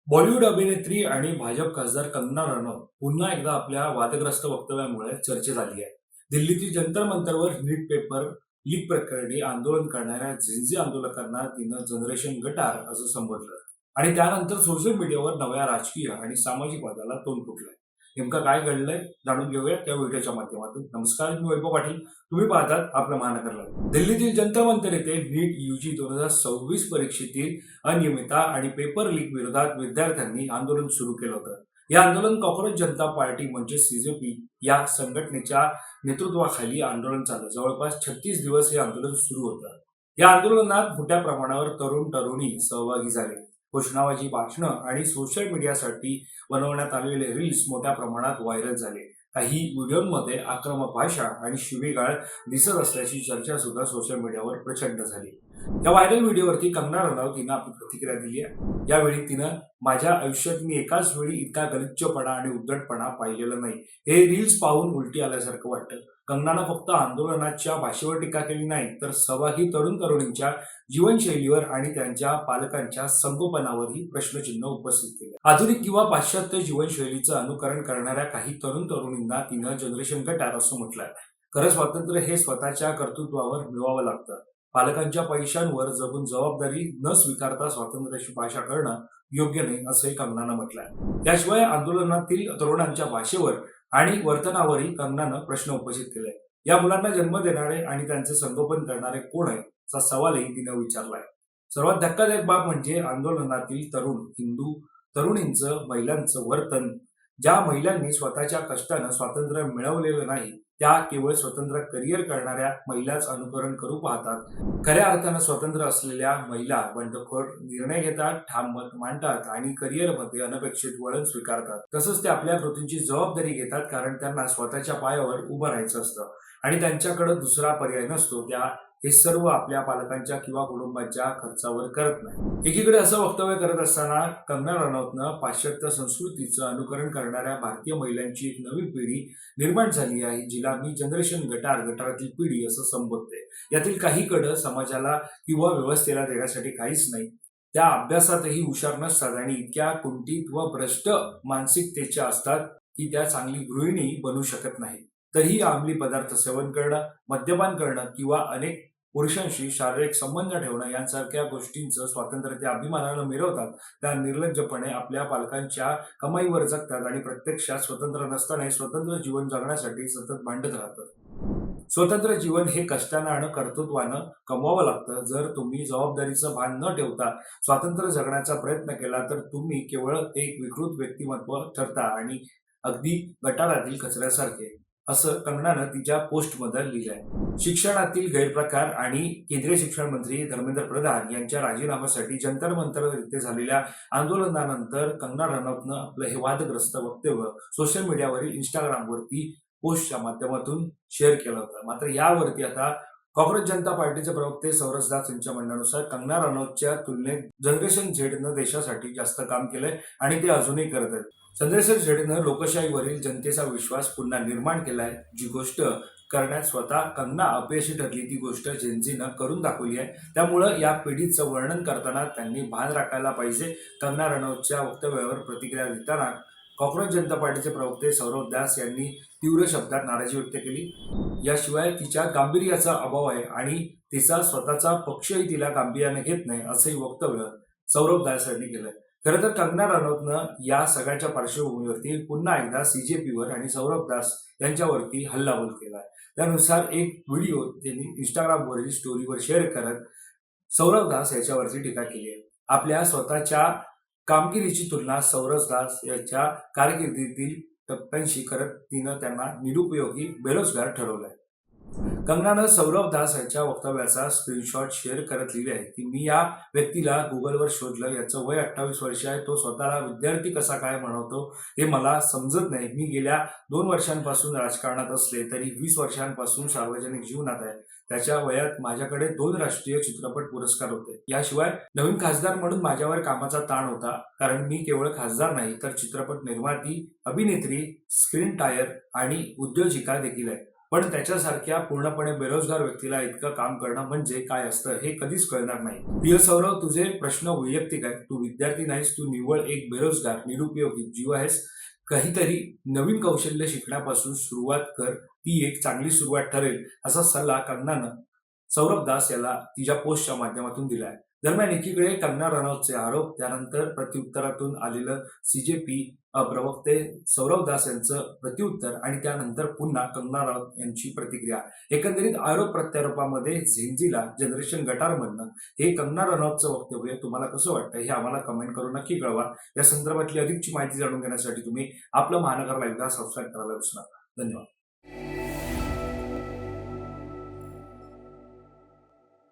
बॉलिवूड अभिनेत्री आणि भाजप खासदार कंगना रनौत पुन्हा एकदा आपल्या वादग्रस्त वक्तव्यामुळे चर्चेत आली आहे. दिल्लीतील जंतर मंतरवर नीट पेपर लीक प्रकरणी आंदोलन करणाऱ्या झिंझी आंदोलकांना तिनं जनरेशन गटार असं संबोधलं आणि त्यानंतर सोशल मीडियावर नव्या राजकीय आणि सामाजिक वादाला तोंड फुटलंय. नेमकं काय घडलंय जाणून घेऊया त्या व्हिडिओच्या माध्यमातून. नमस्कार, मी वैभव पाटील. तुम्ही पाहतात आपलं महानगर लाईव्ह. दिल्लीतील जंतर मंतर येथे नीट यूजी 2026 परीक्षेतील अनियमितता आणि पेपर लीक विरोधात विद्यार्थ्यांनी आंदोलन सुरू केलं होतं. हे आंदोलन कॉक्रोच जनता पार्टी म्हणजे सीजेपी या संघटनेच्या नेतृत्वाखाली आंदोलन चाललं. जवळपास 36 दिवस हे आंदोलन सुरू होतं. या आंदोलनात मोठ्या प्रमाणावर तरुण तरुणी सहभागी झाले. घोषणाबाजी, भाषणं आणि सोशल मीडियासाठी बनवण्यात आलेले रील्स मोठ्या प्रमाणात व्हायरल झाले. काही व्हिडिओमध्ये आक्रमक भाषा आणि शिवीगाळ दिसत असल्याची चर्चा सुद्धा सोशल मीडियावर प्रचंड झाली. या व्हायरल व्हिडिओवरती कंगना रनौत हिनं आपली प्रतिक्रिया दिली आहे. यावेळी तिनं माझ्या आयुष्यात मी एकाच वेळी इतका गलिच्छपणा आणि उद्धटपणा पाहिलेला नाही. हे रील्स पाहून उलटी आल्यासारखं वाटतं. कंगनानं फक्त आंदोलनाच्या भाषेवर टीका केली नाही, तर सहभागी तरुण तरुणींच्या जीवनशैलीवर आणि त्यांच्या पालकांच्या संगोपनावरही प्रश्नचिन्ह उपस्थित केले. आधुनिक किंवा पाश्चात्य जीवनशैलीचं अनुकरण करणाऱ्या काही तरुण तरुणींना तिनं जनरेशन गटार असं म्हटलंय. खरं स्वातंत्र्य हे स्वतःच्या कर्तृत्वावर मिळवावं लागतं. पालकांच्या पैशांवर जगून जबाबदारी न स्वीकारता स्वातंत्र्याची भाषा करणं योग्य नाही, असंही कंगनानं म्हटलंय. त्याशिवाय आंदोलनातील तरुणांच्या भाषेवर आणि वर्तनावरही कंगनानं प्रश्न उपस्थित केलाय. या मुलांना जन्म देणारे आणि त्यांचे संगोपन करणारे कोण आहे, असा सवालही तिनं विचारलाय. सर्वात धक्कादायक बाब म्हणजे आंदोलनातील तरुण हिंदू तरुणींचं महिलांचं वर्तन. ज्या महिलांनी स्वतःच्या कष्टानं स्वातंत्र्य मिळवलेलं नाही, त्या केवळ स्वतंत्र करिअर करणाऱ्या महिलाच अनुकरण करू पाहतात. खऱ्या अर्थानं स्वतंत्र असलेल्या महिला बंडखोर निर्णय घेतात, ठाम मत मांडतात आणि करिअरमध्ये अनपेक्षित वळण स्वीकारतात. तसंच ते आपल्या कृतींची जबाबदारी घेतात, कारण त्यांना स्वतःच्या पायावर उभं राहायचं असतं आणि त्यांच्याकडे दुसरा पर्याय नसतो. त्या हे सर्व आपल्या पालकांच्या किंवा कुटुंबाच्या खर्चावर करत नाही. एकीकडे असं वक्तव्य करत असताना कंगना रनौतनं पाश्चात्य संस्कृतीचं अनुकरण करणाऱ्या भारतीय महिलांची एक नवी पिढी निर्माण झाली आहे, जिला मी जनरेशन गटारातील पिढी असं संबोधते. यातील काही कडं समाजाला किंवा व्यवस्थेला देण्यासाठी काहीच नाही. त्या अभ्यासातही हुशार नसतात आणि इतक्या कुंठित व भ्रष्ट मानसिकतेच्या असतात की त्या चांगली गृहिणी बनू शकत नाही. तरीही अंमली पदार्थ सेवन करणं, मद्यपान करणं किंवा अनेक पुरुषांशी शारीरिक संबंध ठेवणं यांसारख्या गोष्टींचं स्वातंत्र्य त्या अभिमानानं मिरवतात. त्या निर्लज्जपणे आपल्या पालकांच्या कमाईवर जगतात आणि प्रत्यक्षात स्वतंत्र नसतानाही स्वतंत्र जीवन जगण्यासाठी सतत भांडत राहतात. स्वतंत्र जीवन हे कष्टानं आणि कर्तृत्वानं कमवावं लागतं. जर तुम्ही जबाबदारीचं भान न ठेवता स्वातंत्र्य जगण्याचा प्रयत्न केला तर तुम्ही केवळ एक विकृत व्यक्तिमत्व ठरता आणि अगदी गटारातील कचऱ्यासारखे, असं कंगनानं तिच्या पोस्टमध्ये लिहिलंय. शिक्षणातील गैरप्रकार आणि केंद्रीय शिक्षण मंत्री धर्मेंद्र प्रधान यांच्या राजीनाम्यासाठी जंतर मंतर येथे झालेल्या आंदोलनानंतर कंगना रनौतनं आपलं हे वादग्रस्त वक्तव्य सोशल मीडियावरील इंस्टाग्रामवरती पोस्टच्या माध्यमातून शेअर केलं होतं. मात्र यावरती आता कॉक्रोच जनता पार्टीचे प्रवक्ते सौरभ दास यांच्या म्हणण्यानुसार कंगना रनौतच्या तुलनेत जनरेशन झेडनं देशासाठी जास्त काम केलंय आणि ते अजूनही करत आहेत. जनरेशन झेडनं लोकशाहीवरील जनतेचा विश्वास पुन्हा निर्माण केलाय. जी गोष्ट करण्यात स्वतः कंगना अपयशी ठरली, ती गोष्ट जेनझीनं करून दाखवली आहे. त्यामुळं या पिढीचं वर्णन करताना त्यांनी भान राखायला पाहिजे. कंगना रनौतच्या वक्तव्यावर प्रतिक्रिया देताना कॉक्रोच जनता पार्टीचे प्रवक्ते सौरभ दास यांनी तीव्र शब्दात नाराजी व्यक्त केली. याशिवाय तिच्या गांभीर्याचा अभाव आहे आणि तिचा स्वतःचा पक्षही तिला गांभीर्याने घेत नाही, असंही वक्तव्य सौरभ दास यांनी केलंय. खरं तर कंगना रनौतनं या सगळ्याच्या पार्श्वभूमीवरती पुन्हा एकदा सीजेपीवर आणि सौरभ दास यांच्यावरती हल्लाबोल केलाय. त्यानुसार एक व्हिडिओ त्यांनी इंस्टाग्रामवरील स्टोरीवर शेअर करत सौरभ दास याच्यावरती टीका केली आहे. आपल्या स्वतःच्या कामगिरीची तुलना सौरभ दास याच्या कारकिर्दीतील टप्प्यांशी करत तिनं त्यांना निरुपयोगी, बेरोजगार ठरवलंय. कंगनानं सौरभ दास यांच्या वक्तव्याचा स्क्रीनशॉट शेअर करत लिहिले आहे की मी या व्यक्तीला गुगलवर शोधलं. याचं वय 28 वर्ष आहे. तो स्वतःला विद्यार्थी कसा काय म्हणवतो हे मला समजत नाही. मी गेल्या 2 वर्षांपासून राजकारणात असले तरी 20 वर्षांपासून सार्वजनिक जीवनात आहे. त्याच्या वयात माझ्याकडे 2 राष्ट्रीय चित्रपट पुरस्कार होते. याशिवाय नवीन खासदार म्हणून माझ्यावर कामाचा ताण होता, कारण मी केवळ खासदार नाही तर चित्रपट निर्माती, अभिनेत्री, स्क्रीन टायर आणि उद्योजिका देखील आहे. पण त्याच्यासारख्या पूर्णपणे बेरोजगार व्यक्तीला इतकं काम करणं म्हणजे काय असतं हे कधीच कळणार नाही. प्रिय सौरव, तुझे प्रश्न वैयक्तिक आहेत. तू विद्यार्थी नाहीस, तू निव्वळ एक बेरोजगार निरुपयोगी जीव आहेस. काहीतरी नवीन कौशल्य शिकण्यापासून सुरुवात कर, ती एक चांगली सुरुवात ठरेल असा सल्ला कंगनानं सौरभ दास याला तिच्या पोस्टच्या माध्यमातून दिला आहे. दरम्यान एकीकडे कंगना रनौतचे आरोप, त्यानंतर प्रत्युत्तरातून आलेलं सीजेपी प्रवक्ते सौरभ दास यांचं प्रत्युत्तर आणि त्यानंतर पुन्हा कंगना रनौत यांची प्रतिक्रिया. एकंदरीत आरोप प्रत्यारोपामध्ये झेंझीला जनरेशन गटार म्हणणं हे कंगना रनौतचं वक्तव्य तुम्हाला कसं वाटतं हे आम्हाला कमेंट करून नक्की कळवा. या संदर्भातली अधिकची माहिती जाणून घेण्यासाठी तुम्ही आपलं महानगर लाईव्हला सबस्क्राईब करायला विसरू नका. धन्यवाद.